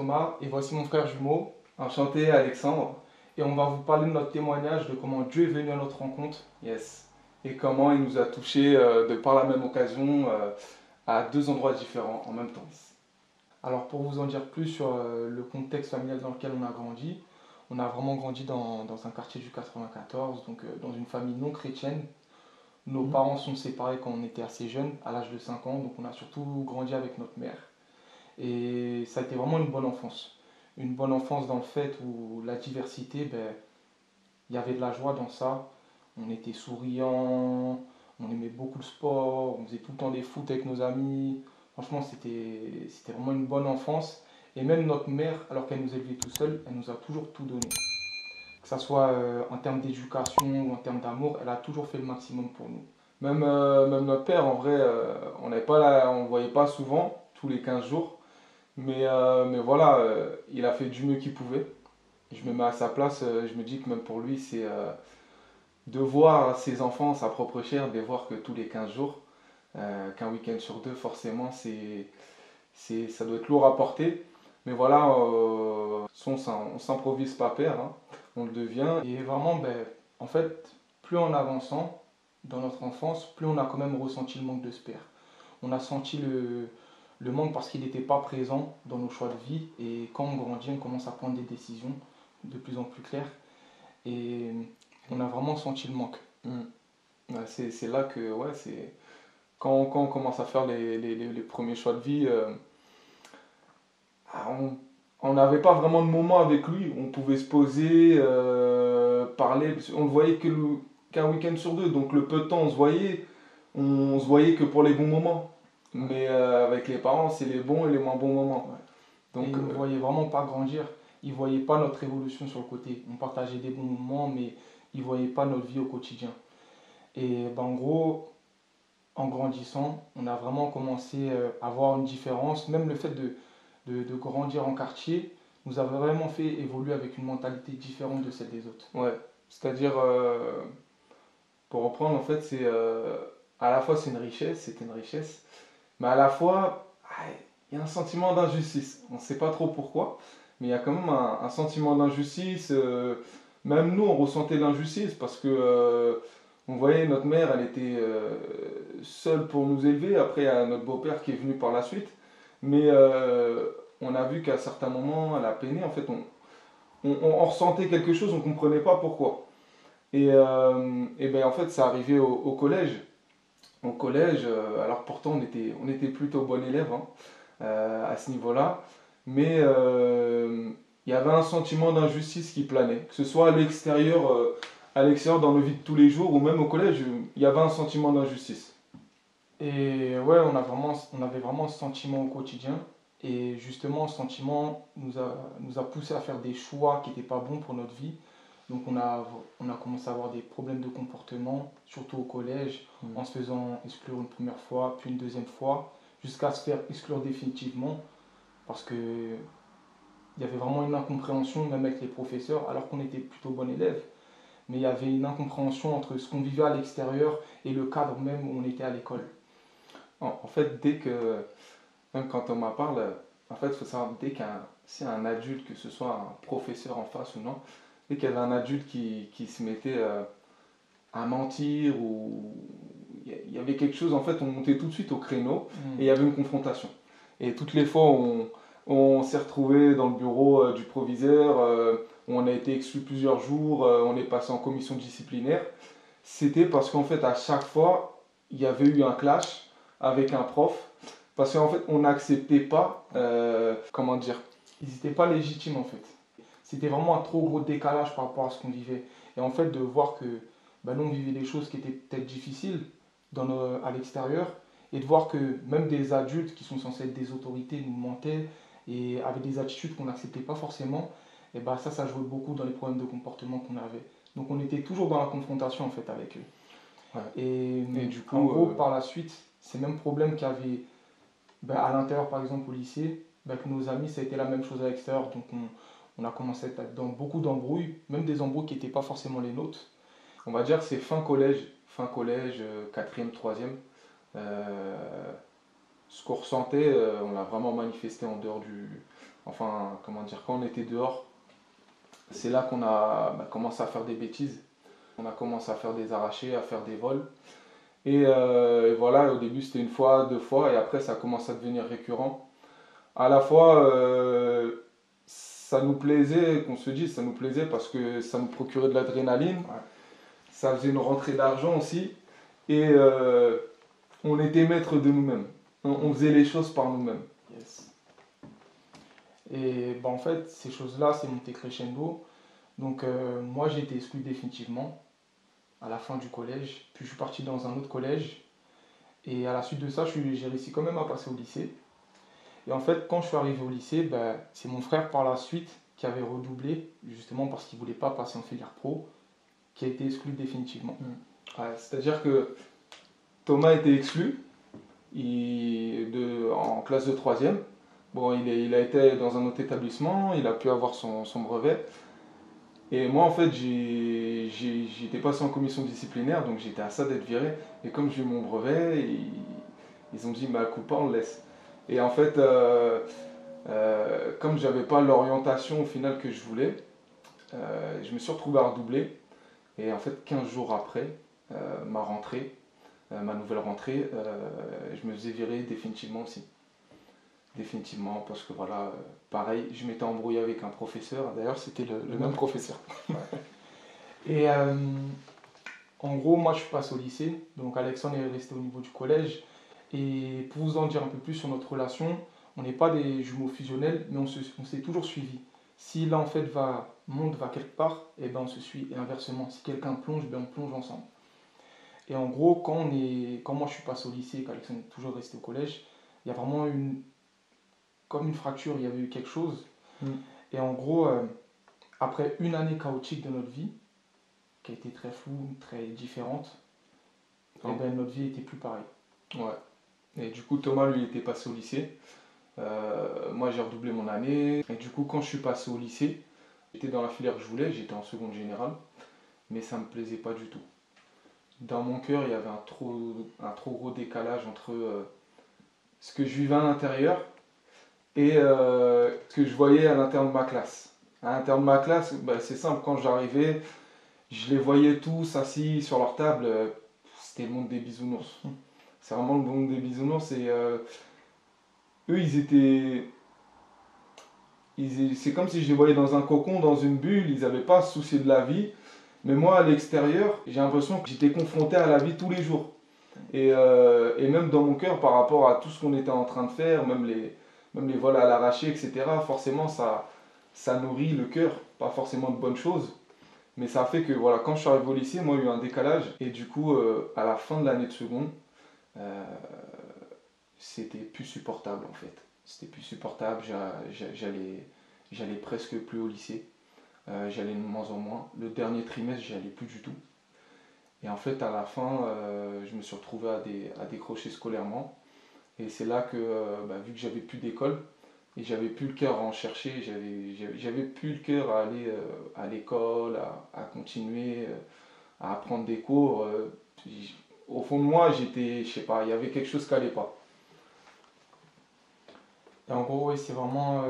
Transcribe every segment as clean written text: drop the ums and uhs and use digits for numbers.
Thomas et voici mon frère jumeau. Enchanté Alexandre. Et on va vous parler de notre témoignage de comment Dieu est venu à notre rencontre. Yes. Et comment il nous a touchés de par la même occasion à deux endroits différents en même temps. Alors pour vous en dire plus sur le contexte familial dans lequel on a grandi, on a vraiment grandi dans un quartier du 94, donc dans une famille non chrétienne. Nos parents sont séparés quand on était assez jeune, à l'âge de 5 ans, donc on a surtout grandi avec notre mère. Et ça a été vraiment une bonne enfance. Une bonne enfance dans le fait où la diversité, il y avait de la joie dans ça. On était souriants, on aimait beaucoup le sport, on faisait tout le temps des foot avec nos amis. Franchement, c'était vraiment une bonne enfance. Et même notre mère, alors qu'elle nous élevait tout seul, elle nous a toujours tout donné. Que ce soit en termes d'éducation ou en termes d'amour, elle a toujours fait le maximum pour nous. Même notre père, en vrai, on ne le voyait pas souvent, tous les 15 jours. Mais voilà, il a fait du mieux qu'il pouvait. Je me mets à sa place, je me dis que même pour lui, c'est de voir ses enfants, sa propre chair, de les voir que tous les 15 jours, qu'un week-end sur deux, forcément, ça doit être lourd à porter. Mais voilà, on s'improvise pas père, hein, on le devient. Et vraiment, en fait, plus en avançant dans notre enfance, plus on a quand même ressenti le manque de ce père. On a senti le manque parce qu'il n'était pas présent dans nos choix de vie. Et quand on grandit, on commence à prendre des décisions de plus en plus claires. Et on a vraiment senti le manque. Ouais, c'est là que, ouais, c'est quand on commence à faire les premiers choix de vie, on n'avait pas vraiment de moment avec lui. On pouvait se poser, parler. On le voyait qu'un week-end sur deux. Donc le peu de temps, on se voyait que pour les bons moments. Mais avec les parents, c'est les bons et les moins bons moments. Donc, ils ne voyaient vraiment pas grandir. Ils ne voyaient pas notre évolution sur le côté. On partageait des bons moments, mais ils ne voyaient pas notre vie au quotidien. Et en gros, en grandissant, on a vraiment commencé à voir une différence. Même le fait de grandir en quartier nous a vraiment fait évoluer avec une mentalité différente de celle des autres. Ouais, c'est-à-dire, pour reprendre, en fait, à la fois c'était une richesse, mais à la fois, il y a un sentiment d'injustice. On ne sait pas trop pourquoi, mais il y a quand même un sentiment d'injustice. Même nous, on ressentait l'injustice parce que on voyait notre mère, elle était seule pour nous élever. Après, il y a notre beau-père qui est venu par la suite. Mais on a vu qu'à certains moments, elle a peiné. En fait, on ressentait quelque chose, on ne comprenait pas pourquoi. Et ben, en fait, ça arrivait au collège. Au collège, alors pourtant on était plutôt bon élève, hein, à ce niveau-là, mais il y avait un sentiment d'injustice qui planait, que ce soit à l'extérieur dans nos vies de tous les jours ou même au collège, il y avait un sentiment d'injustice. Et ouais, on avait vraiment ce sentiment au quotidien, et justement ce sentiment nous a poussé à faire des choix qui n'étaient pas bons pour notre vie. Donc on a commencé à avoir des problèmes de comportement, surtout au collège, en se faisant exclure une première fois, puis une deuxième fois, jusqu'à se faire exclure définitivement, parce qu'il y avait vraiment une incompréhension, même avec les professeurs, alors qu'on était plutôt bon élève. Mais il y avait une incompréhension entre ce qu'on vivait à l'extérieur et le cadre même où on était à l'école. En fait, même quand on m'en parle, en fait, il faut savoir, s'il y a un adulte, que ce soit un professeur en face ou non, dès qu'il y avait un adulte qui se mettait à mentir ou il y avait quelque chose, en fait, on montait tout de suite au créneau et il y avait une confrontation. Et toutes les fois, on s'est retrouvé dans le bureau du proviseur, où on a été exclu plusieurs jours, on est passé en commission disciplinaire. C'était parce qu'en fait, à chaque fois, il y avait eu un clash avec un prof, parce qu'en fait, on n'acceptait pas, comment dire, ils n'étaient pas légitimes en fait. C'était vraiment un trop gros décalage par rapport à ce qu'on vivait. Et en fait, de voir que nous, on vivait des choses qui étaient peut-être difficiles à l'extérieur, et de voir que même des adultes qui sont censés être des autorités nous mentaient et avaient des attitudes qu'on n'acceptait pas forcément, et ça jouait beaucoup dans les problèmes de comportement qu'on avait. Donc on était toujours dans la confrontation en fait avec eux. Ouais. Et du coup, en gros, par la suite, ces mêmes problèmes qu'il y avait à l'intérieur, par exemple au lycée, avec nos amis, ça a été la même chose à l'extérieur. Donc on a commencé à être dans beaucoup d'embrouilles, même des embrouilles qui n'étaient pas forcément les nôtres. On va dire que c'est fin collège, 4e, 3e. Ce qu'on ressentait, on l'a vraiment manifesté en dehors enfin, comment dire, quand on était dehors, c'est là qu'on a commencé à faire des bêtises. On a commencé à faire des arrachés, à faire des vols. Et voilà, au début c'était une fois, deux fois, et après ça commence à devenir récurrent. À la fois, ça nous plaisait, qu'on se dise, ça nous plaisait parce que ça nous procurait de l'adrénaline, Ouais. ça faisait une rentrée d'argent aussi, et on était maître de nous-mêmes. On faisait les choses par nous-mêmes. Yes. Et bah, en fait, ces choses-là, c'est monté crescendo. Donc moi, j'ai été exclu définitivement à la fin du collège. Puis je suis parti dans un autre collège. Et à la suite de ça, j'ai réussi quand même à passer au lycée. Et en fait, quand je suis arrivé au lycée, bah, c'est mon frère par la suite qui avait redoublé, justement parce qu'il ne voulait pas passer en filière pro, qui a été exclu définitivement. Ouais, c'est-à-dire que Thomas était exclu en classe de troisième. Bon, il a été dans un autre établissement, il a pu avoir son brevet. Et moi, en fait, j'étais passé en commission disciplinaire, donc j'étais à ça d'être viré. Et comme j'ai eu mon brevet, ils ont dit, bah, coup pas, on le laisse. Et en fait, comme j'avais pas l'orientation au final que je voulais, je me suis retrouvé à redoubler. Et en fait, 15 jours après ma rentrée, ma nouvelle rentrée, je me faisais virer définitivement aussi. Définitivement, parce que voilà, pareil, je m'étais embrouillé avec un professeur. D'ailleurs, c'était le même professeur. Et en gros, moi, je suis passé au lycée. Donc Alexandre est resté au niveau du collège. Et pour vous en dire un peu plus sur notre relation, on n'est pas des jumeaux fusionnels, mais on s'est toujours suivis. Si l'un en fait monte va quelque part, et ben on se suit. Et inversement, si quelqu'un plonge, ben on plonge ensemble. Et en gros, quand moi je suis passé au lycée et qu'Alexandre est toujours resté au collège, il y a vraiment comme une fracture, il y avait eu quelque chose. Mm. Et en gros, après une année chaotique de notre vie, qui a été très floue, très différente, et ben notre vie était plus pareille. Ouais. Et du coup, Thomas, lui, était passé au lycée. Moi, j'ai redoublé mon année. Et du coup, quand je suis passé au lycée, j'étais dans la filière que je voulais, j'étais en seconde générale, mais ça me plaisait pas du tout. Dans mon cœur, il y avait un trop gros décalage entre ce que je vivais à l'intérieur et ce que je voyais à l'intérieur de ma classe. À l'intérieur de ma classe, bah, c'est simple, quand j'arrivais, je les voyais tous assis sur leur table, c'était le monde des bisounours. C'est vraiment le monde des bisounours. Et eux, c'est comme si je les voyais dans un cocon, dans une bulle, ils n'avaient pas à se soucier de la vie. Mais moi, à l'extérieur, j'ai l'impression que j'étais confronté à la vie tous les jours. Et même dans mon cœur, par rapport à tout ce qu'on était en train de faire, même les vols à l'arraché, etc., forcément, ça nourrit le cœur. Pas forcément de bonnes choses. Mais ça a fait que voilà, quand je suis arrivé au lycée, moi, il y a eu un décalage. Et du coup, à la fin de l'année de seconde, euh, c'était plus supportable en fait. C'était plus supportable, j'allais presque plus au lycée. J'allais de moins en moins. Le dernier trimestre, j'y allais plus du tout. Et en fait, à la fin, je me suis retrouvé à décrocher scolairement. Et c'est là que, vu que j'avais plus d'école, et j'avais plus le cœur à en chercher, j'avais plus le cœur à aller à l'école, à continuer, à apprendre des cours. Au fond de moi, je sais pas, il y avait quelque chose qui allait pas. Et en gros, ouais, c'est vraiment.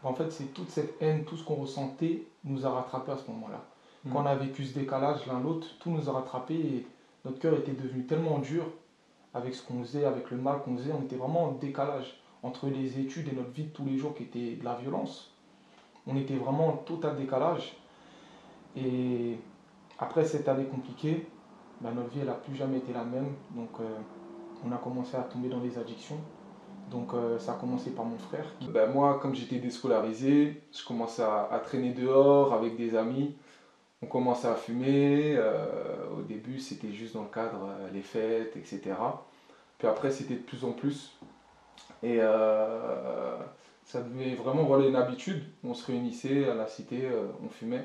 En fait, c'est toute cette haine, tout ce qu'on ressentait nous a rattrapés à ce moment-là. Quand on a vécu ce décalage l'un l'autre, tout nous a rattrapés et notre cœur était devenu tellement dur avec ce qu'on faisait, avec le mal qu'on faisait. On était vraiment en décalage entre les études et notre vie de tous les jours qui était de la violence. On était vraiment en total décalage. Et après cette année compliquée, notre vie, elle n'a plus jamais été la même. Donc, on a commencé à tomber dans les addictions. Donc, ça a commencé par mon frère. Ben, moi, comme j'étais déscolarisé, je commençais à traîner dehors avec des amis. On commençait à fumer. Au début, c'était juste dans le cadre les fêtes, etc. Puis après, c'était de plus en plus. Et ça devenait vraiment voilà, une habitude. On se réunissait à la cité, on fumait.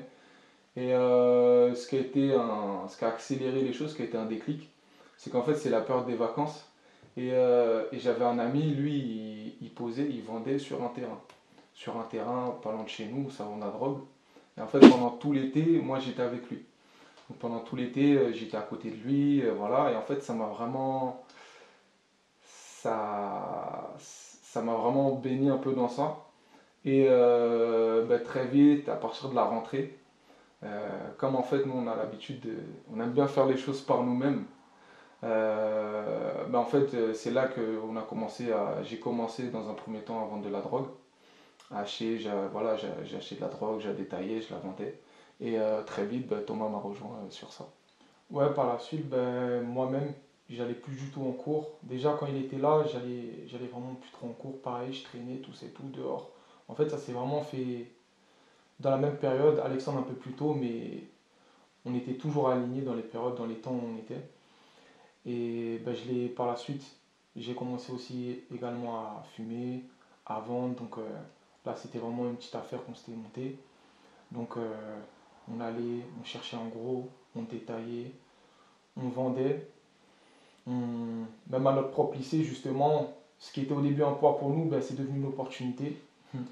Et ce qui a accéléré les choses, ce qui a été un déclic, c'est qu'en fait, c'est la période des vacances. Et j'avais un ami, lui, il posait, il vendait sur un terrain. Sur un terrain pas loin de chez nous, où ça vend de la drogue. Et en fait, pendant tout l'été, moi, j'étais avec lui. Donc pendant tout l'été, j'étais à côté de lui, voilà. Et en fait, ça m'a vraiment baigné un peu dans ça. Et très vite, à partir de la rentrée, comme en fait nous on a l'habitude on aime bien faire les choses par nous-mêmes. En fait c'est là que j'ai commencé dans un premier temps à vendre de la drogue, à acheter, voilà, j'ai acheté de la drogue, j'ai détaillé, je la vendais. Et très vite, Thomas m'a rejoint sur ça. Ouais, par la suite, ben, moi-même, j'allais plus du tout en cours. Déjà, quand il était là, j'allais vraiment plus trop en cours. Pareil, je traînais, tout c'est tout, dehors. En fait, ça s'est vraiment fait dans la même période, Alexandre un peu plus tôt, mais on était toujours alignés dans les périodes, dans les temps où on était. Et ben, par la suite, j'ai commencé aussi également à fumer, à vendre. Donc là, c'était vraiment une petite affaire qu'on s'était montée. Donc on allait, on cherchait en gros, on détaillait, on vendait. Même à notre propre lycée, justement, ce qui était au début un poids pour nous, ben, c'est devenu une opportunité.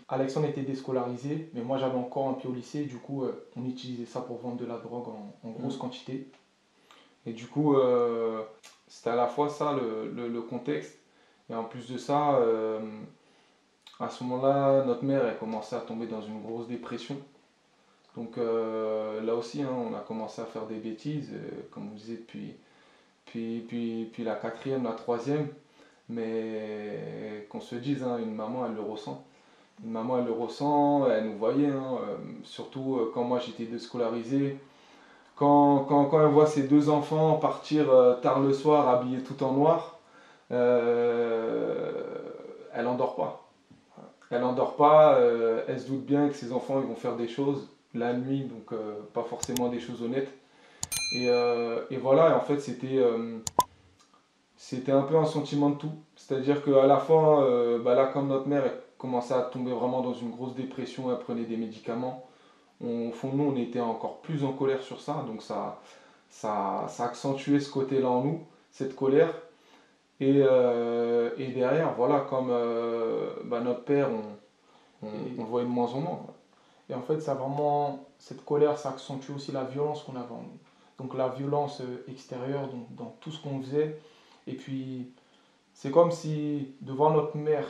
Alexandre était déscolarisé, mais moi j'avais encore un pied au lycée, du coup on utilisait ça pour vendre de la drogue en grosse quantité. Et du coup, c'était à la fois ça le contexte, et en plus de ça, à ce moment-là, notre mère elle commençait à tomber dans une grosse dépression. Donc là aussi, hein, on a commencé à faire des bêtises, comme vous disiez, puis la quatrième, la troisième. Mais qu'on se dise, hein, une maman, elle le ressent. Une maman, elle le ressent, elle nous voyait, hein, surtout quand moi j'étais déscolarisé. Quand elle voit ses deux enfants partir tard le soir, habillés tout en noir, elle endort pas. Elle endort pas, elle se doute bien que ses enfants ils vont faire des choses la nuit, donc pas forcément des choses honnêtes. Et voilà, en fait, c'était un peu un sentiment de tout. C'est-à-dire qu'à la fin, là, comme notre mère elle commençait à tomber vraiment dans une grosse dépression, elle prenait des médicaments, au fond de nous, on était encore plus en colère sur ça. Donc ça accentuait ce côté-là en nous, cette colère. Et derrière, voilà, comme notre père, on le voyait de moins en moins. Et en fait, ça vraiment, cette colère, ça accentue aussi la violence qu'on avait en nous. Donc la violence extérieure, donc, dans tout ce qu'on faisait. Et puis, c'est comme si, de voir notre mère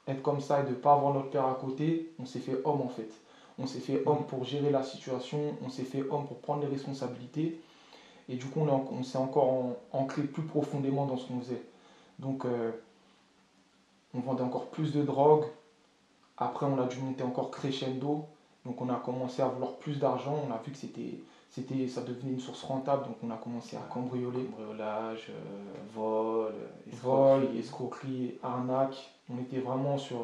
être comme ça et de ne pas avoir notre père à côté, on s'est fait homme en fait. On s'est fait homme pour gérer la situation, on s'est fait homme pour prendre les responsabilités. Et du coup, on s'est encore ancré plus profondément dans ce qu'on faisait. Donc, on vendait encore plus de drogue. Après, on a dû monter encore crescendo. Donc, on a commencé à vouloir plus d'argent. On a vu que ça devenait une source rentable. Donc, on a commencé à cambrioler. Cambriolage, vol, Vol, escroquerie, arnaque. On était vraiment sur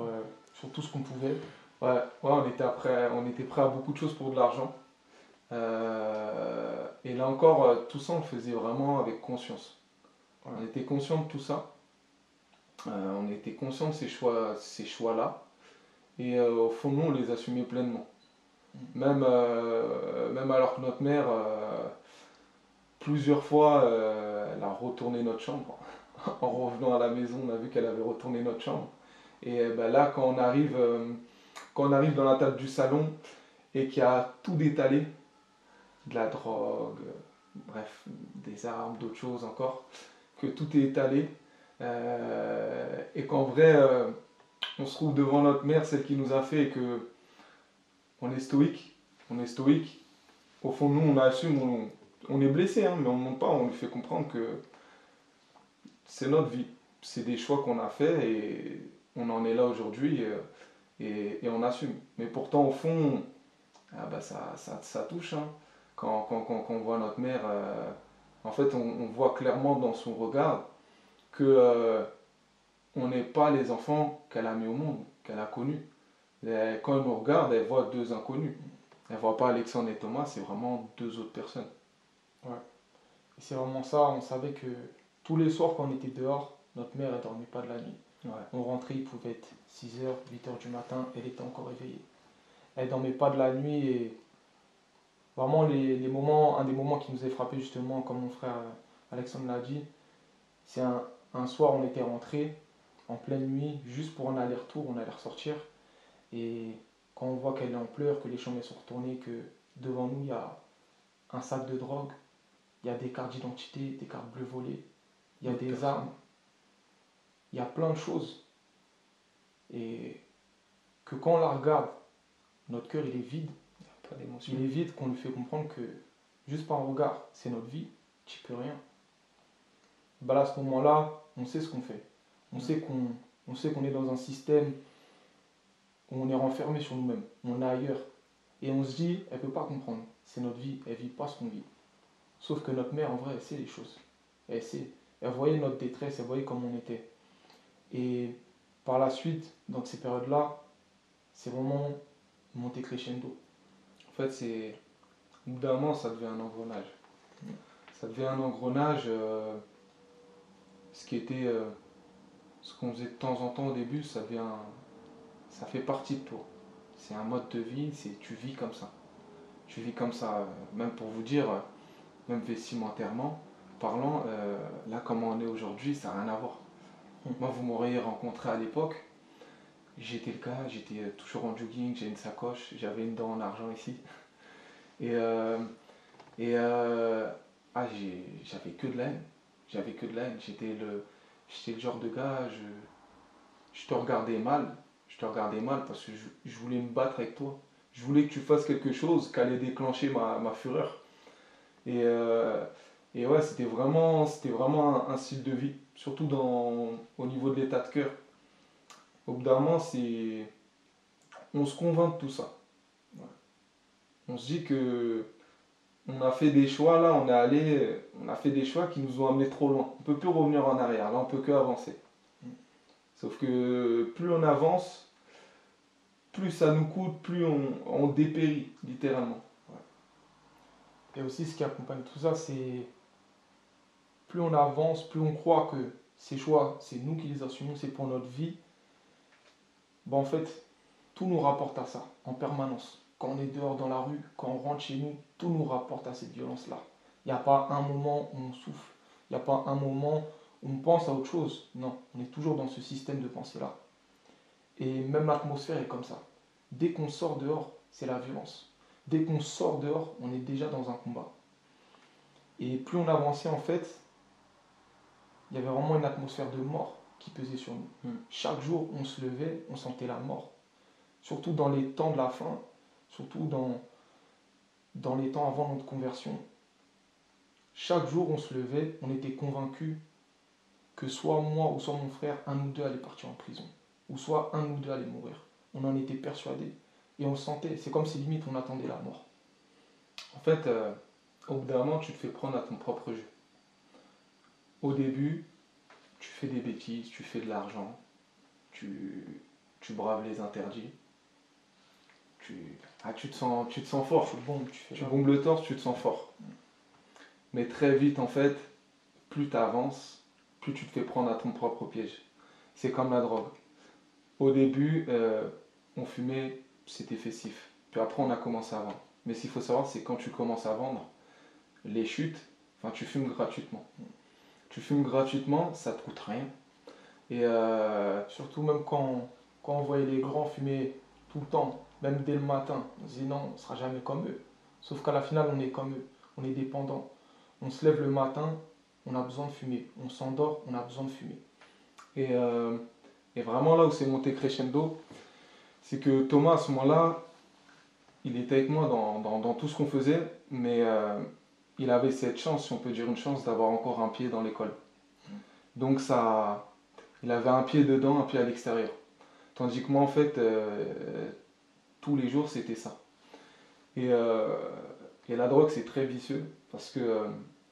tout ce qu'on pouvait. Ouais, ouais, on était prêt à beaucoup de choses pour de l'argent. Et là encore, tout ça, on le faisait vraiment avec conscience. Ouais. On était conscient de tout ça. On était conscient de ces choix-là. Et au fond, nous, on les assumait pleinement. Même alors que notre mère, plusieurs fois, elle a retourné notre chambre. En revenant à la maison, on a vu qu'elle avait retourné notre chambre. Et là, quand on arrive dans la table du salon et qu'il y a tout détalé, de la drogue, bref, des armes, d'autres choses encore, que tout est étalé, et qu'en vrai, on se trouve devant notre mère, celle qui nous a fait, et que on est stoïque. Au fond, nous, on assume, on est blessé, hein, mais on ne monte pas, on lui fait comprendre que c'est notre vie, c'est des choix qu'on a fait et on en est là aujourd'hui et on assume. Mais pourtant, au fond, ça touche. Hein. Quand on voit notre mère, en fait, on voit clairement dans son regard que on n'est pas les enfants qu'elle a mis au monde, qu'elle a connus. Quand elle nous regarde, elle voit deux inconnus. Elle voit pas Alexandre et Thomas, c'est vraiment deux autres personnes. Ouais. Et c'est vraiment ça. On savait que tous les soirs, quand on était dehors, notre mère, elle dormait pas de la nuit. Ouais. On rentrait, il pouvait être 6h, 8h du matin, elle était encore éveillée. Elle dormait pas de la nuit et vraiment un des moments qui nous a frappé justement, comme mon frère Alexandre l'a dit, c'est un soir on était rentré en pleine nuit, juste pour un aller-retour, on allait ressortir. Et quand on voit qu'elle est en pleurs, que les chambres sont retournées, que devant nous il y a un sac de drogue, il y a des cartes d'identité, des cartes bleues volées, il y a des armes, il y a plein de choses. Et que quand on la regarde, notre cœur il est vide. Pas d'émotion. Il est vide, qu'on lui fait comprendre que juste par un regard, c'est notre vie, tu peux rien. Bah là, à ce moment-là, on sait ce qu'on fait. On sait qu'on est dans un système où on est renfermé sur nous-mêmes. On est ailleurs. Et on se dit, elle ne peut pas comprendre. C'est notre vie, elle ne vit pas ce qu'on vit. Sauf que notre mère, en vrai, elle sait les choses. Elle sait. Elle voyait notre détresse, elle voyait comment on était. Et par la suite, dans ces périodes-là, c'est vraiment monté crescendo. En fait, c'est. Au bout d'un moment, ça devient un engrenage. Ça devient un engrenage. Ce qui était. Ce qu'on faisait de temps en temps au début, ça devient. Ça fait partie de toi. C'est un mode de vie, tu vis comme ça. Tu vis comme ça. Même pour vous dire, même vestimentairement parlant, là, comment on est aujourd'hui, ça n'a rien à voir. Moi, vous m'auriez rencontré à l'époque. J'étais le gars, j'étais toujours en jogging, j'ai une sacoche, j'avais une dent en argent ici. Et, j'avais que de la haine. J'avais que de la haine. J'étais le genre de gars, je te regardais mal. Je te regardais mal parce que je voulais me battre avec toi. Je voulais que tu fasses quelque chose qui allait déclencher ma fureur. Et ouais, c'était vraiment un style de vie. Surtout au niveau de l'état de cœur. Au bout d'un moment, on se convainc de tout ça. Ouais. On se dit que on a fait des choix, là, on a fait des choix qui nous ont amenés trop loin. On ne peut plus revenir en arrière, là, on ne peut que avancer. Sauf que plus on avance, plus ça nous coûte, plus on dépérit, littéralement. Ouais. Et aussi, ce qui accompagne tout ça, c'est plus on avance, plus on croit que ces choix, c'est nous qui les assumons, c'est pour notre vie. Bon, en fait, tout nous rapporte à ça, en permanence. Quand on est dehors dans la rue, quand on rentre chez nous, tout nous rapporte à cette violence-là. Il n'y a pas un moment où on souffle. Il n'y a pas un moment où on pense à autre chose. Non, on est toujours dans ce système de pensée-là. Et même l'atmosphère est comme ça. Dès qu'on sort dehors, c'est la violence. Dès qu'on sort dehors, on est déjà dans un combat. Et plus on avançait, en fait, il y avait vraiment une atmosphère de mort qui pesait sur nous. Chaque jour, on se levait, on sentait la mort. Surtout dans les temps de la faim, surtout dans les temps avant notre conversion. Chaque jour, on se levait, on était convaincu que soit moi ou soit mon frère, un ou deux allait partir en prison. Ou soit un ou deux allait mourir. On en était persuadé. Et on le sentait. C'est comme si limite on attendait la mort. En fait, au bout d'un moment, tu te fais prendre à ton propre jeu. Au début, tu fais des bêtises, tu fais de l'argent, tu braves les interdits. Tu te sens fort. Tu bombes le torse, tu te sens fort. Mais très vite, en fait, plus tu avances, plus tu te fais prendre à ton propre piège. C'est comme la drogue. Au début, on fumait, c'était festif. Puis après, on a commencé à vendre. Mais ce qu'il faut savoir, c'est quand tu commences à vendre, les chutes, enfin, tu fumes gratuitement. Tu fumes gratuitement, ça te coûte rien. Et surtout même quand on voyait les grands fumer tout le temps, même dès le matin, on se dit non, on ne sera jamais comme eux. Sauf qu'à la finale, on est comme eux. On est dépendant. On se lève le matin, on a besoin de fumer. On s'endort, on a besoin de fumer. Et vraiment là où c'est monté crescendo, c'est que Thomas à ce moment-là, il était avec moi dans tout ce qu'on faisait, mais il avait cette chance, si on peut dire une chance, d'avoir encore un pied dans l'école. Donc ça, il avait un pied dedans, un pied à l'extérieur. Tandis que moi en fait, tous les jours c'était ça. Et la drogue c'est très vicieux, parce que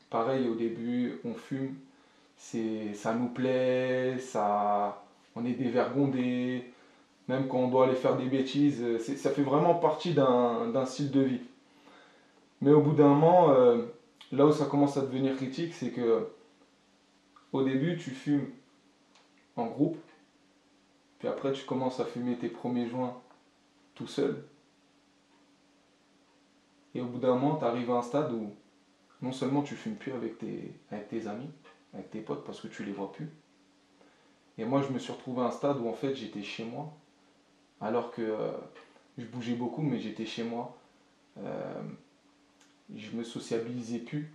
pareil au début, on fume, ça nous plaît, on est dévergondé, même quand on doit aller faire des bêtises, ça fait vraiment partie d'un style de vie. Mais au bout d'un moment, là où ça commence à devenir critique, c'est que au début tu fumes en groupe, puis après tu commences à fumer tes premiers joints tout seul. Et au bout d'un moment, tu arrives à un stade où non seulement tu fumes plus avec tes amis, avec tes potes parce que tu les vois plus. Et moi, je me suis retrouvé à un stade où en fait j'étais chez moi, alors que je bougeais beaucoup, mais j'étais chez moi. Je me sociabilisais plus.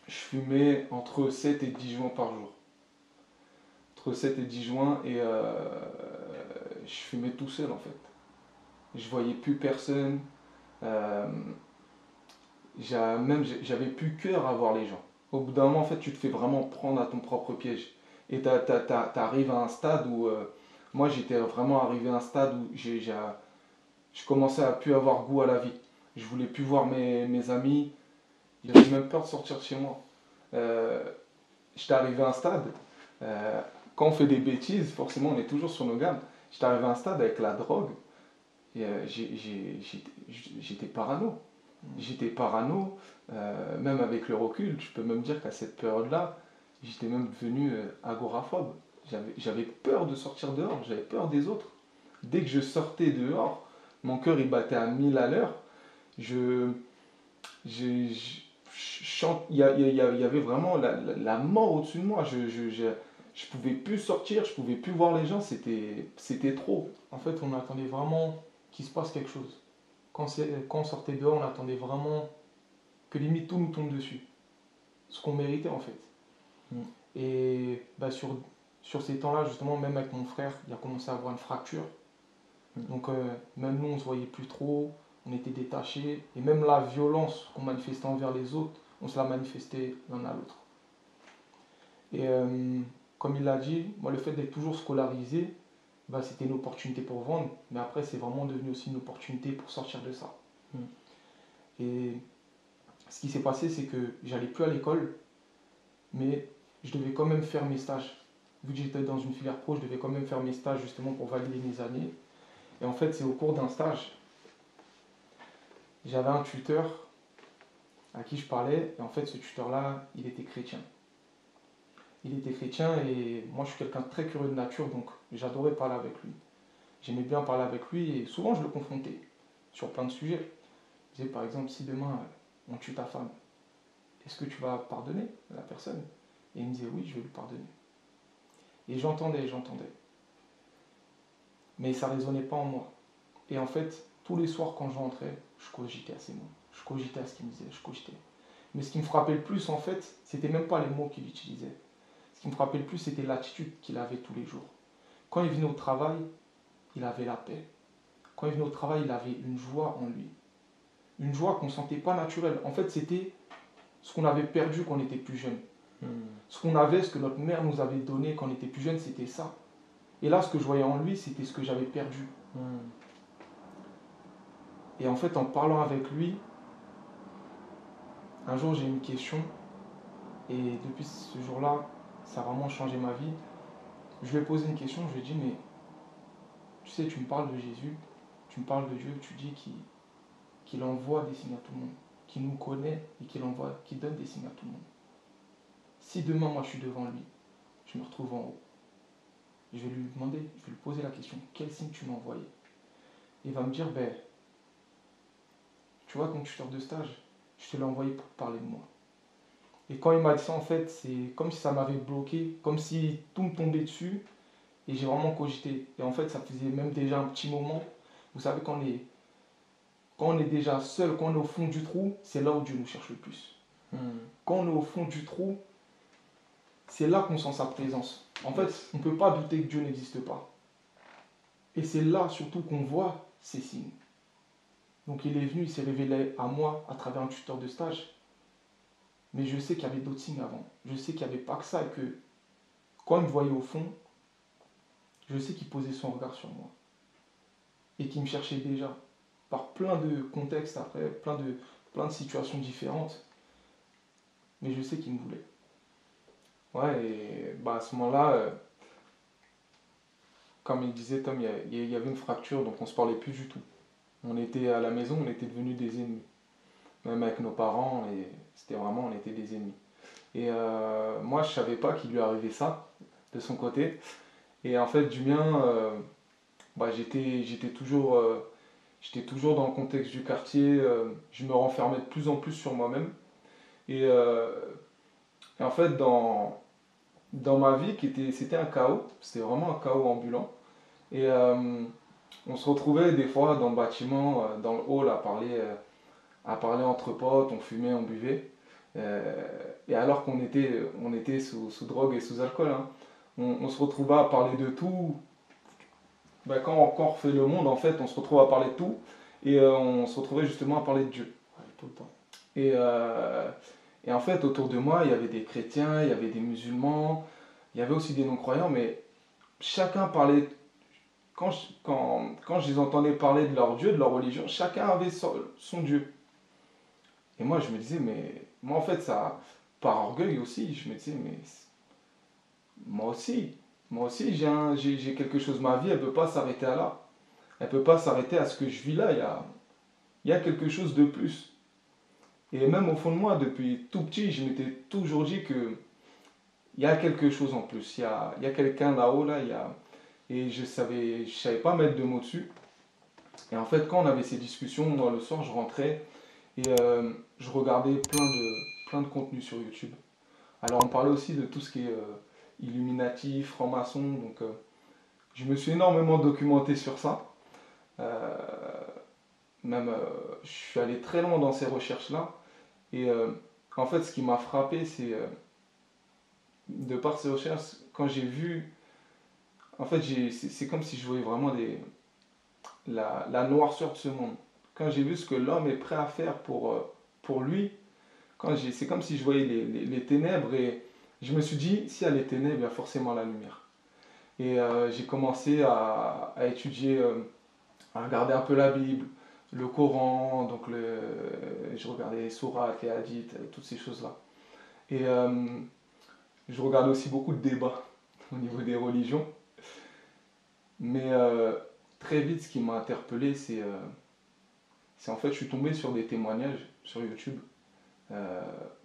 Je fumais entre 7 et 10 joints par jour. Entre 7 et 10 joints, et je fumais tout seul en fait. Je voyais plus personne. Euh, j'avais plus cœur à voir les gens. Au bout d'un moment, en fait, tu te fais vraiment prendre à ton propre piège. Et t'arrives à un stade où, moi, j'étais vraiment arrivé à un stade où je commençais à plus avoir goût à la vie. Je voulais plus voir mes amis. J'avais même peur de sortir de chez moi. Euh, J'étais arrivé à un stade, quand on fait des bêtises, forcément, on est toujours sur nos gardes. J'étais arrivé à un stade avec la drogue. Et j'étais parano. J'étais parano, même avec le recul, je peux même dire qu'à cette période-là, j'étais même devenu agoraphobe. J'avais peur de sortir dehors, j'avais peur des autres. Dès que je sortais dehors, mon cœur il battait à 1000 à l'heure. Je, il y avait vraiment la mort au-dessus de moi. Je pouvais plus sortir, je pouvais plus voir les gens, c'était trop. En fait, on attendait vraiment qu'il se passe quelque chose. Quand on sortait dehors, on attendait vraiment que limite tout nous tombe dessus. Ce qu'on méritait en fait. Mm. Et bah, sur ces temps-là, justement, même avec mon frère, il a commencé à avoir une fracture. Donc même nous, on se voyait plus trop, on était détachés. Et même la violence qu'on manifestait envers les autres, on se la manifestait l'un à l'autre. Et comme il l'a dit, moi, le fait d'être toujours scolarisé, bah, c'était une opportunité pour vendre. Mais après, c'est vraiment devenu aussi une opportunité pour sortir de ça. Mm. Et ce qui s'est passé, c'est que j'allais plus à l'école, mais je devais quand même faire mes stages. Vu que j'étais dans une filière pro, je devais quand même faire mes stages justement pour valider mes années. Et en fait, c'est au cours d'un stage, j'avais un tuteur à qui je parlais, et en fait, ce tuteur-là, il était chrétien. Il était chrétien, et moi, je suis quelqu'un de très curieux de nature, donc j'adorais parler avec lui. J'aimais bien parler avec lui, et souvent, je le confrontais sur plein de sujets. Je disais, par exemple, si demain, on tue ta femme, est-ce que tu vas pardonner à la personne? Et il me disait, oui, je vais lui pardonner. Et j'entendais. Mais ça ne résonnait pas en moi. Et en fait, tous les soirs quand je rentrais, je cogitais à ces mots. Je cogitais à ce qu'il me disait, je cogitais. Mais ce qui me frappait le plus, en fait, c'était même pas les mots qu'il utilisait. Ce qui me frappait le plus, c'était l'attitude qu'il avait tous les jours. Quand il venait au travail, il avait la paix. Quand il venait au travail, il avait une joie en lui. Une joie qu'on ne sentait pas naturelle. En fait, c'était ce qu'on avait perdu quand on était plus jeune. Ce qu'on avait, ce que notre mère nous avait donné quand on était plus jeune, c'était ça. Et là, ce que je voyais en lui, c'était ce que j'avais perdu. Et en fait, en parlant avec lui, un jour j'ai eu une question, et depuis ce jour-là, ça a vraiment changé ma vie. Je lui ai posé une question, je lui ai dit, mais tu sais, tu me parles de Jésus, tu me parles de Dieu, tu dis qu'il envoie des signes à tout le monde, qu'il nous connaît et qu'il donne des signes à tout le monde. Si demain, moi, je suis devant lui, je me retrouve en haut, je vais lui demander, je vais lui poser la question, quel signe tu m'as envoyé? Il va me dire, ben, tu vois, ton tuteur de stage, je te l'ai envoyé pour parler de moi. Et quand il m'a dit ça, en fait, c'est comme si ça m'avait bloqué, comme si tout me tombait dessus, et j'ai vraiment cogité. Et en fait, ça faisait même déjà un petit moment. Vous savez, quand on est déjà seul, quand on est au fond du trou, c'est là où Dieu nous cherche le plus. Quand on est au fond du trou, c'est là qu'on sent sa présence. En fait, on ne peut pas douter que Dieu n'existe pas. Et c'est là surtout qu'on voit ces signes. Donc il est venu, il s'est révélé à moi à travers un tuteur de stage. Mais je sais qu'il y avait d'autres signes avant. Je sais qu'il n'y avait pas que ça et que quand il me voyait au fond, je sais qu'il posait son regard sur moi. Et qu'il me cherchait déjà. Par plein de contextes après, plein de situations différentes. Mais je sais qu'il me voulait. Ouais, et bah, à ce moment-là, comme il disait Tom, il y avait une fracture, donc on ne se parlait plus du tout. On était à la maison, on était devenus des ennemis. Même avec nos parents, et c'était vraiment, on était des ennemis. Et moi, je ne savais pas qu'il lui arrivait ça, de son côté. Et en fait, du mien, bah, j'étais toujours dans le contexte du quartier. Je me renfermais de plus en plus sur moi-même. Et en fait, dans ma vie, c'était un chaos. C'était vraiment un chaos ambulant. Et on se retrouvait des fois dans le bâtiment, dans le hall, à parler entre potes, on fumait, on buvait. Et alors on était sous drogue et sous alcool, hein, on se retrouvait à parler de tout, quand on refait le monde, en fait, on se retrouve à parler de tout. Et on se retrouvait justement à parler de Dieu. Ouais, tout le temps. Et, euh, et en fait, autour de moi, il y avait des chrétiens, il y avait des musulmans, il y avait aussi des non-croyants, mais chacun parlait. Quand je les entendais parler de leur Dieu, de leur religion, chacun avait son Dieu. Et moi, je me disais, mais moi, en fait, ça, par orgueil aussi, je me disais, mais moi aussi, j'ai quelque chose. Ma vie, elle ne peut pas s'arrêter à là. Elle ne peut pas s'arrêter à ce que je vis là. Il y a quelque chose de plus. Et même au fond de moi, depuis tout petit, je m'étais toujours dit que il y a quelque chose en plus. Il y a quelqu'un là-haut, là, et je savais pas mettre de mots dessus. Et en fait, quand on avait ces discussions, moi, le soir, je rentrais et je regardais plein de contenus sur YouTube. Alors, on parlait aussi de tout ce qui est Illuminati, franc-maçon. Donc, je me suis énormément documenté sur ça. Euh, Même, je suis allé très loin dans ces recherches-là. Et en fait, ce qui m'a frappé, c'est de par ces recherches, quand j'ai vu, en fait, c'est comme si je voyais vraiment la noirceur de ce monde. Quand j'ai vu ce que l'homme est prêt à faire pour lui, c'est comme si je voyais les ténèbres et je me suis dit, s'il y a les ténèbres, il y a forcément la lumière. Et j'ai commencé à étudier, à regarder un peu la Bible, le Coran, donc je regardais les sourates, les hadiths, toutes ces choses-là. Et je regardais aussi beaucoup de débats au niveau des religions. Mais très vite, ce qui m'a interpellé, c'est en fait, je suis tombé sur des témoignages sur YouTube euh,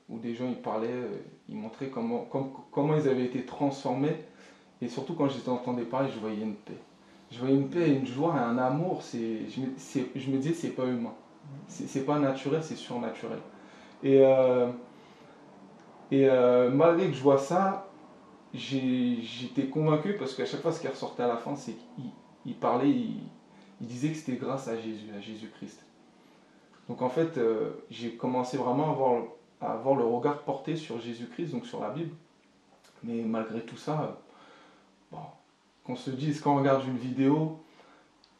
où des gens ils parlaient, ils montraient comment ils avaient été transformés. Et surtout, quand je les entendais parler, je voyais une paix. Je voyais une paix, une joie, un amour. Je me disais, c'est pas humain. C'est pas naturel, c'est surnaturel. Et, euh, et malgré que je vois ça, j'étais convaincu parce qu'à chaque fois, ce qui ressortait à la fin, c'est qu'il parlait, il disait que c'était grâce à Jésus, à Jésus-Christ. Donc en fait, j'ai commencé vraiment à avoir le regard porté sur Jésus-Christ, donc sur la Bible. Mais malgré tout ça, bon, qu'on se dise, quand on regarde une vidéo,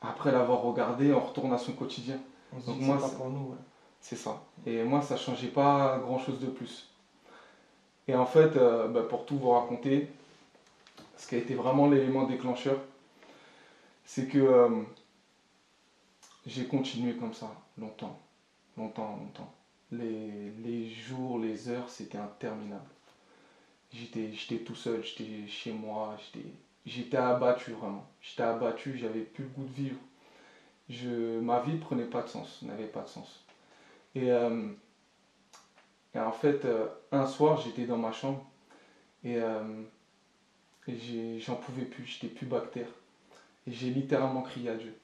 après l'avoir regardée, on retourne à son quotidien. On se Donc dit que moi, c'est pas pour nous. Ouais. c'est ça. Et moi, ça changeait pas grand-chose de plus. Et en fait, pour tout vous raconter, ce qui a été vraiment l'élément déclencheur, c'est que j'ai continué comme ça, longtemps, longtemps, longtemps. Les jours, les heures, c'était interminable. J'étais tout seul, j'étais chez moi, j'étais abattu vraiment. J'étais abattu, j'avais plus le goût de vivre. Ma vie prenait pas de sens, n'avait pas de sens. Et, euh, et en fait, un soir, j'étais dans ma chambre et, j'en pouvais plus, j'étais plus bactère. Et j'ai littéralement crié à Dieu.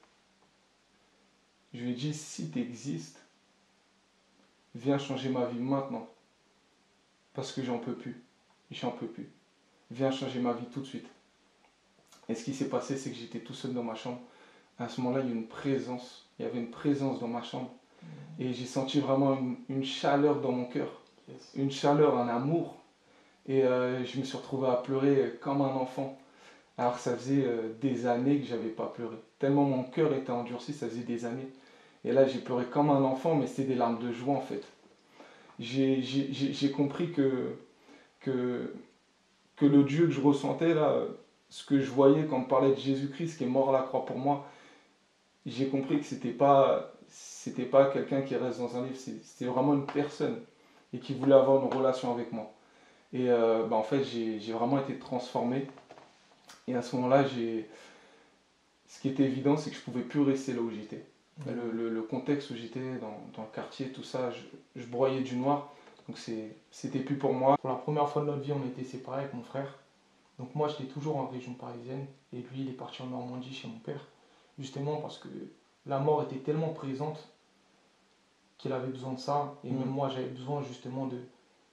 Je lui ai dit, si tu existes, viens changer ma vie maintenant. Parce que j'en peux plus. J'en peux plus. Viens changer ma vie tout de suite. Et ce qui s'est passé, c'est que j'étais tout seul dans ma chambre. À ce moment-là, il y a une présence. Il y avait une présence dans ma chambre. Et j'ai senti vraiment une chaleur dans mon cœur. Yes. Une chaleur, un amour. Et je me suis retrouvé à pleurer comme un enfant. Alors que ça faisait des années que j'avais pas pleuré. Tellement mon cœur était endurci, ça faisait des années. Et là, j'ai pleuré comme un enfant, mais c'était des larmes de joie en fait. J'ai compris que, que le Dieu que je ressentais là, ce que je voyais quand on me parlait de Jésus-Christ qui est mort à la croix pour moi, j'ai compris que c'était pas quelqu'un qui reste dans un livre, c'était vraiment une personne et qui voulait avoir une relation avec moi. Et en fait, j'ai vraiment été transformé. Et à ce moment-là, ce qui était évident, c'est que je ne pouvais plus rester là où j'étais. Le contexte où j'étais, dans le quartier, tout ça, je broyais du noir. Donc c'était plus pour moi. Pour la première fois de notre vie, on était séparés avec mon frère. Donc moi, j'étais toujours en région parisienne. Et lui, il est parti en Normandie chez mon père. Justement parce que la mort était tellement présente qu'il avait besoin de ça. Et même moi, j'avais besoin justement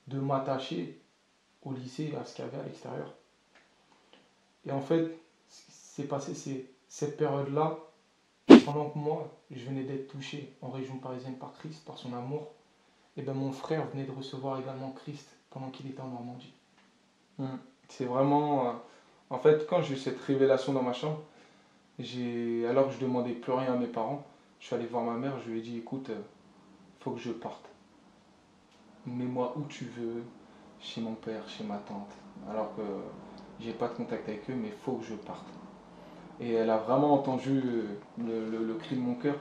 de m'attacher au lycée, à ce qu'il y avait à l'extérieur. Et en fait, ce qui s'est passé, c'est cette période-là, pendant que moi, je venais d'être touché en région parisienne par Christ, par son amour, et bien mon frère venait de recevoir également Christ pendant qu'il était en Normandie. C'est vraiment. En fait, quand j'ai eu cette révélation dans ma chambre, alors que je demandais plus rien à mes parents, je suis allé voir ma mère, je lui ai dit, écoute, faut que je parte. Mets-moi où tu veux, chez mon père, chez ma tante. Alors que j'ai pas de contact avec eux, mais faut que je parte. Et elle a vraiment entendu le cri de mon cœur,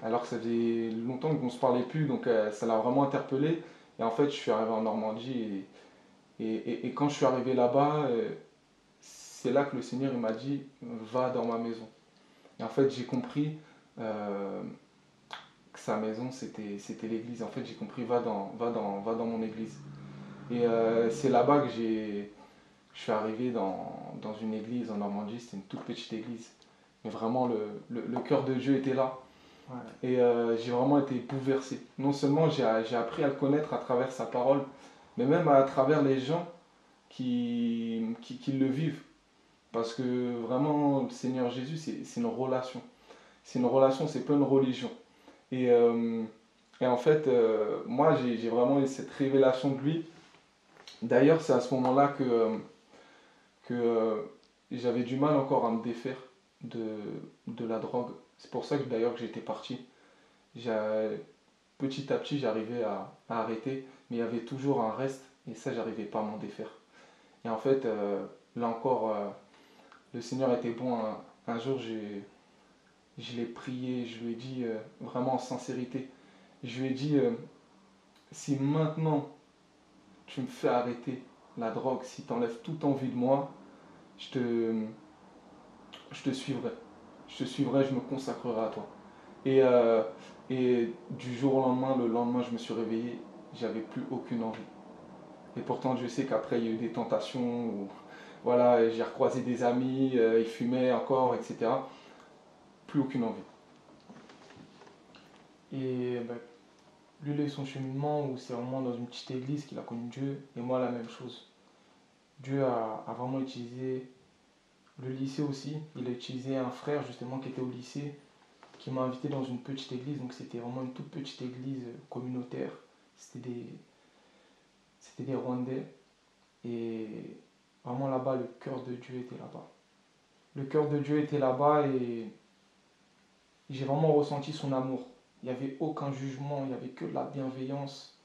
alors que ça faisait longtemps qu'on ne se parlait plus, donc ça l'a vraiment interpellé. Et en fait, je suis arrivé en Normandie, et quand je suis arrivé là-bas, c'est là que le Seigneur il m'a dit, va dans ma maison. Et en fait, j'ai compris euh, que sa maison, c'était l'église. En fait, j'ai compris, va dans mon église. Et c'est là-bas que je suis arrivé dans une église en Normandie, c'était une toute petite église. Mais vraiment, le cœur de Dieu était là. Ouais. Et j'ai vraiment été bouleversé. Non seulement j'ai appris à le connaître à travers sa parole, mais même à travers les gens qui le vivent. Parce que vraiment, le Seigneur Jésus, c'est une relation. C'est une relation, c'est pas une religion. Et, euh, et en fait, moi, j'ai vraiment eu cette révélation de lui. D'ailleurs, c'est à ce moment-là que j'avais du mal encore à me défaire de, de la drogue. C'est pour ça que d'ailleurs que j'étais parti. J'ai- Petit à petit, j'arrivais à arrêter, mais il y avait toujours un reste, et ça, j'arrivais pas à m'en défaire. Et en fait, là encore, le Seigneur était bon. Un jour, je l'ai prié, je lui ai dit vraiment en sincérité, je lui ai dit, si maintenant tu me fais arrêter la drogue, si tu enlèves toute envie de moi, je te, je te suivrai. Je te suivrai, je me consacrerai à toi. Et, euh, et du jour au lendemain, le lendemain, je me suis réveillé, j'avais plus aucune envie. Et pourtant, je sais qu'après, il y a eu des tentations où, voilà, j'ai recroisé des amis, ils fumaient encore, etc. Plus aucune envie. Et ben, lui, il a eu son cheminement où c'est vraiment dans une petite église qu'il a connu Dieu, et moi, la même chose. Dieu a vraiment utilisé le lycée aussi. Il a utilisé un frère justement qui était au lycée, qui m'a invité dans une petite église. Donc c'était vraiment une toute petite église communautaire. C'était des, c'était des Rwandais. Et vraiment là-bas, le cœur de Dieu était là-bas. Le cœur de Dieu était là-bas et j'ai vraiment ressenti son amour. Il n'y avait aucun jugement, il n'y avait que de la bienveillance.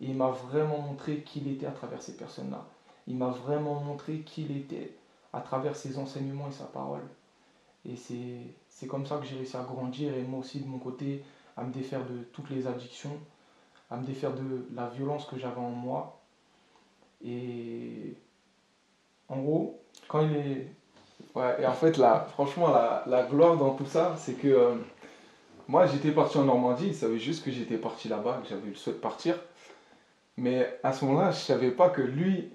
Et il m'a vraiment montré qui il était à travers ces personnes-là. Il m'a vraiment montré qui il était à travers ses enseignements et sa parole. Et c'est comme ça que j'ai réussi à grandir et moi aussi de mon côté à me défaire de toutes les addictions, à me défaire de la violence que j'avais en moi. Et en gros, quand il est... Ouais, et en fait, là, franchement, la gloire dans tout ça, c'est que moi, j'étais parti en Normandie, il savait juste que j'étais parti là-bas, que j'avais eu le souhait de partir. Mais à ce moment-là, je savais pas que lui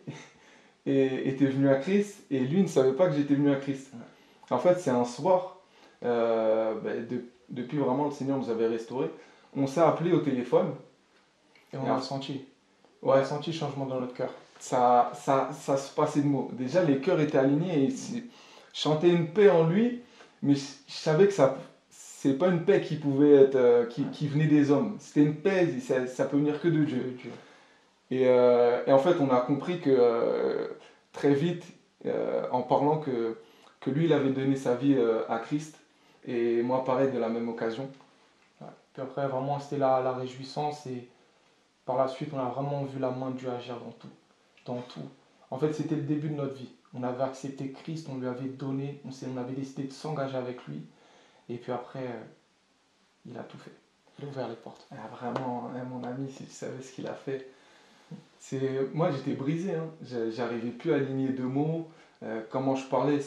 était venu à Christ et lui ne savait pas que j'étais venu à Christ. En fait, c'est un soir, depuis vraiment le Seigneur nous avait restaurés, on s'est appelé au téléphone. Et Et on a senti. On ouais, a senti le changement dans notre cœur. ça se passait de mots. Déjà, les cœurs étaient alignés et je sentais une paix en lui, mais je savais que c'est pas une paix qui pouvait être, qui venait des hommes. C'était une paix, ça peut venir que de Dieu. Dieu. Et en fait, on a compris que très vite, en parlant que lui, il avait donné sa vie à Christ, et moi, pareil, de la même occasion. Ouais. Puis après, vraiment, c'était la réjouissance et par la suite, on a vraiment vu la main de Dieu agir dans tout. Dans tout. En fait, c'était le début de notre vie. On avait accepté Christ, on lui avait donné, on avait décidé de s'engager avec lui. Et puis après, il a tout fait. Il a ouvert les portes. Ah, vraiment, hein, mon ami, si tu savais ce qu'il a fait. Moi, j'étais brisé, hein. J'arrivais plus à aligner deux mots. Comment je parlais,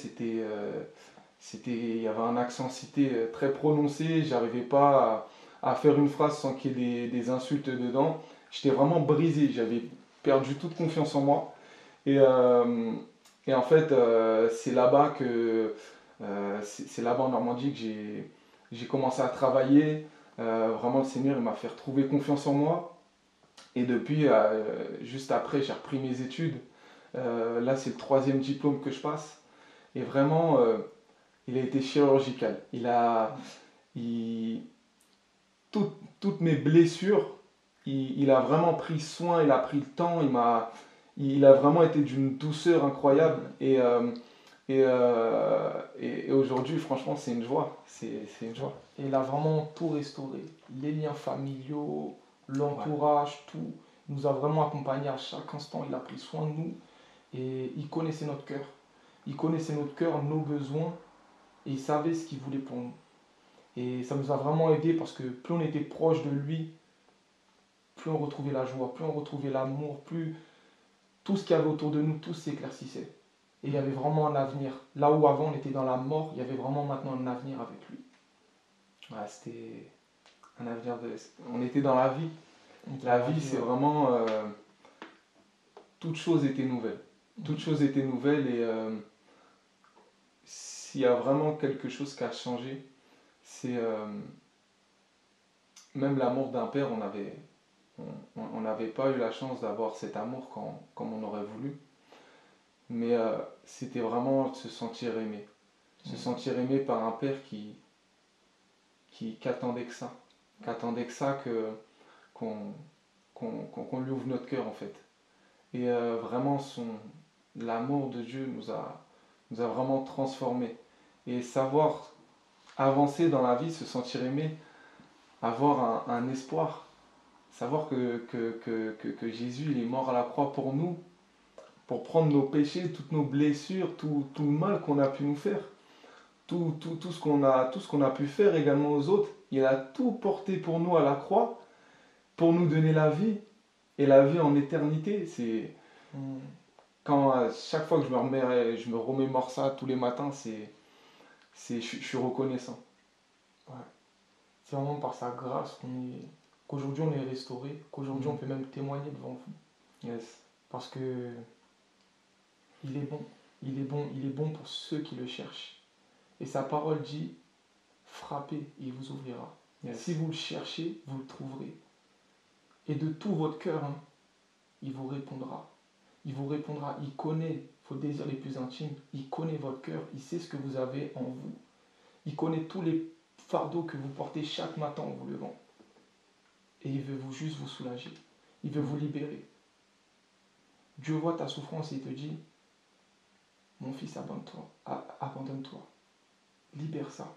il y avait un accent cité très prononcé. J'arrivais pas à faire une phrase sans qu'il y ait des insultes dedans. J'étais vraiment brisé. J'avais perdu toute confiance en moi. Et, euh, et en fait, c'est là-bas en Normandie que j'ai commencé à travailler. Vraiment, le Seigneur il m'a fait retrouver confiance en moi. Et depuis, juste après, j'ai repris mes études. Là, c'est le troisième diplôme que je passe. Et vraiment, il a été chirurgical. Il- toutes mes blessures, il a vraiment pris soin, il a pris le temps, il a vraiment été d'une douceur incroyable. Et aujourd'hui, franchement, c'est une joie. C'est une joie. Et il a vraiment tout restauré. Les liens familiaux, l'entourage, tout. Il nous a vraiment accompagnés à chaque instant. Il a pris soin de nous. Et il connaissait notre cœur. Il connaissait notre cœur, nos besoins. Et il savait ce qu'il voulait pour nous. Et ça nous a vraiment aidés parce que plus on était proche de lui, plus on retrouvait la joie, plus on retrouvait l'amour, plus tout ce qu'il y avait autour de nous, tout s'éclaircissait. Et il y avait vraiment un avenir. Là où avant on était dans la mort, il y avait vraiment maintenant un avenir avec lui. Ouais, c'était un avenir de... On était dans la vie. La vie, c'est ouais. vraiment... toute chose était nouvelle. Toute chose était nouvelle et s'il y a vraiment quelque chose qui a changé, c'est même l'amour d'un père, on n'avait pas eu la chance d'avoir cet amour comme on aurait voulu. Mais c'était vraiment se sentir aimé. Se sentir aimé par un père qui qu'attendait que ça. Qu'attendait que ça qu'on lui ouvre notre cœur en fait. Et vraiment l'amour de Dieu nous a vraiment transformés. Et savoir avancer dans la vie, se sentir aimé, avoir un espoir, savoir que Jésus il est mort à la croix pour nous, pour prendre nos péchés, toutes nos blessures, tout le mal qu'on a pu nous faire, tout ce qu'on a pu faire également aux autres. Il a tout porté pour nous à la croix, pour nous donner la vie, et la vie en éternité. C'est quand chaque fois que je me remémore ça tous les matins, je suis reconnaissant. Ouais. C'est vraiment par sa grâce qu'aujourd'hui on est restauré, qu'aujourd'hui on peut même témoigner devant vous. Yes. Parce que il est bon, il est bon, il est bon pour ceux qui le cherchent. Et sa parole dit, frappez, il vous ouvrira. Yes. Si vous le cherchez, vous le trouverez. Et de tout votre cœur, il vous répondra. Il vous répondra, il connaît vos désirs les plus intimes, il connaît votre cœur, il sait ce que vous avez en vous. Il connaît tous les fardeaux que vous portez chaque matin en vous levant. Et il veut juste vous soulager. Il veut vous libérer. Dieu voit ta souffrance et il te dit, mon fils, abandonne-toi. Libère ça.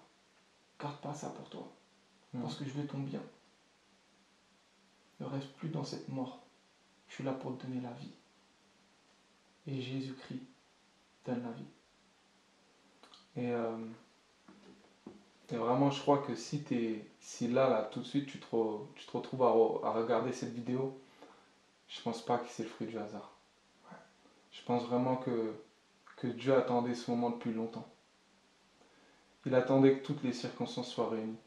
Garde pas ça pour toi. Parce que je veux ton bien. Ne reste plus dans cette mort. Je suis là pour te donner la vie. Et Jésus-Christ donne la vie. Et vraiment, je crois que si là, tout de suite, tu te retrouves à regarder cette vidéo, je pense pas que c'est le fruit du hasard. Ouais. Je pense vraiment que Dieu attendait ce moment depuis longtemps. Il attendait que toutes les circonstances soient réunies.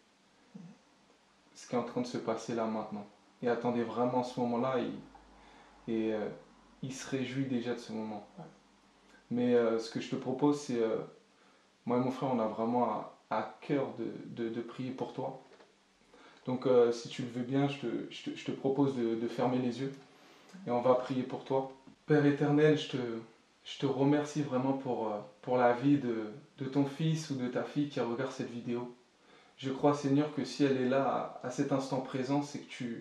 Ce qui est en train de se passer là maintenant. Il attendait vraiment ce moment-là et il se réjouit déjà de ce moment. Ouais. Mais ce que je te propose, c'est... moi et mon frère, on a vraiment à cœur de prier pour toi. Donc si tu le veux bien, je te propose de fermer les yeux et on va prier pour toi. Père éternel, je te remercie vraiment pour la vie de ton fils ou de ta fille qui regarde cette vidéo. Je crois, Seigneur, que si elle est là à cet instant présent, c'est que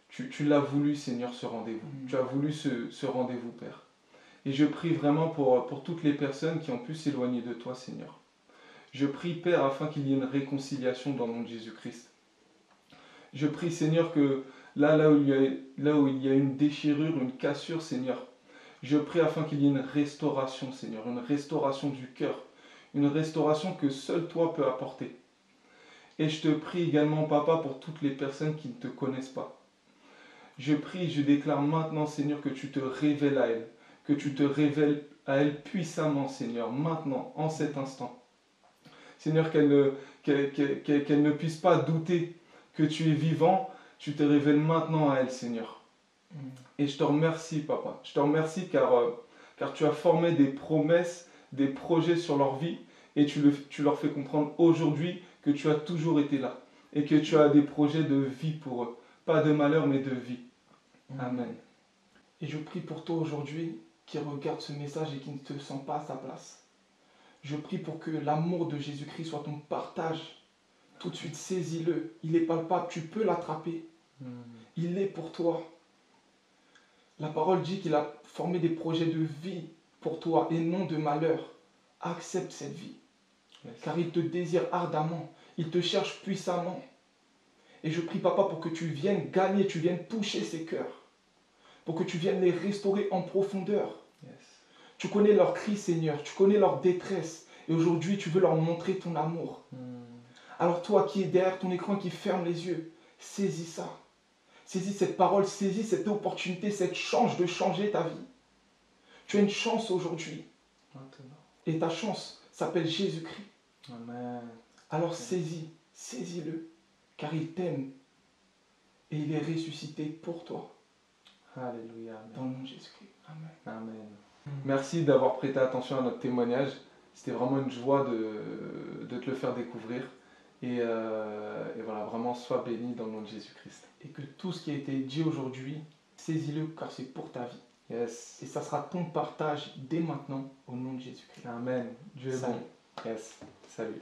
tu l'as voulu, Seigneur, ce rendez-vous. Tu as voulu ce rendez-vous, Père. Et je prie vraiment pour toutes les personnes qui ont pu s'éloigner de toi, Seigneur. Je prie, Père, afin qu'il y ait une réconciliation dans le nom de Jésus-Christ. Je prie, Seigneur, que là où il y a une déchirure, une cassure, Seigneur, je prie afin qu'il y ait une restauration, Seigneur, une restauration du cœur, une restauration que seul toi peux apporter. Et je te prie également, Papa, pour toutes les personnes qui ne te connaissent pas. Je prie, je déclare maintenant, Seigneur, que tu te révèles à elles, que tu te révèles à elles puissamment, Seigneur, maintenant, en cet instant. Seigneur, qu'elle ne puisse pas douter que tu es vivant, tu te révèles maintenant à elle, Seigneur. Et je te remercie, Papa. Je te remercie car tu as formé des promesses, des projets sur leur vie et tu leur fais comprendre aujourd'hui que tu as toujours été là et que tu as des projets de vie pour eux. Pas de malheur, mais de vie. Amen. Et je prie pour toi aujourd'hui qui regarde ce message et qui ne te sent pas à sa place. Je prie pour que l'amour de Jésus-Christ soit ton partage. Tout de suite, saisis-le. Il est palpable, tu peux l'attraper. Il est pour toi. La parole dit qu'il a formé des projets de vie pour toi et non de malheur. accepte cette vie. Yes. Car il te désire ardemment. Il te cherche puissamment. Et je prie, Papa, pour que tu viennes gagner, tu viennes toucher ces cœurs. Pour que tu viennes les restaurer en profondeur. Yes. Tu connais leurs cris, Seigneur. Tu connais leur détresse. Et aujourd'hui, tu veux leur montrer ton amour. Alors toi qui es derrière ton écran, qui ferme les yeux, saisis ça. Saisis cette parole, saisis cette opportunité, cette chance de changer ta vie. Tu as une chance aujourd'hui. Maintenant. Et ta chance s'appelle Jésus-Christ. Amen. Alors saisis-le, car il t'aime. Et il est ressuscité pour toi. Alléluia. Amen. Dans le nom de Jésus-Christ. Amen. Amen. Merci d'avoir prêté attention à notre témoignage. C'était vraiment une joie de te le faire découvrir. Et voilà, vraiment, sois béni dans le nom de Jésus-Christ. Et que tout ce qui a été dit aujourd'hui, saisis-le, car c'est pour ta vie. Yes. Et ça sera ton partage dès maintenant, au nom de Jésus-Christ. Amen. Dieu est Salut. bon. Yes. Salut.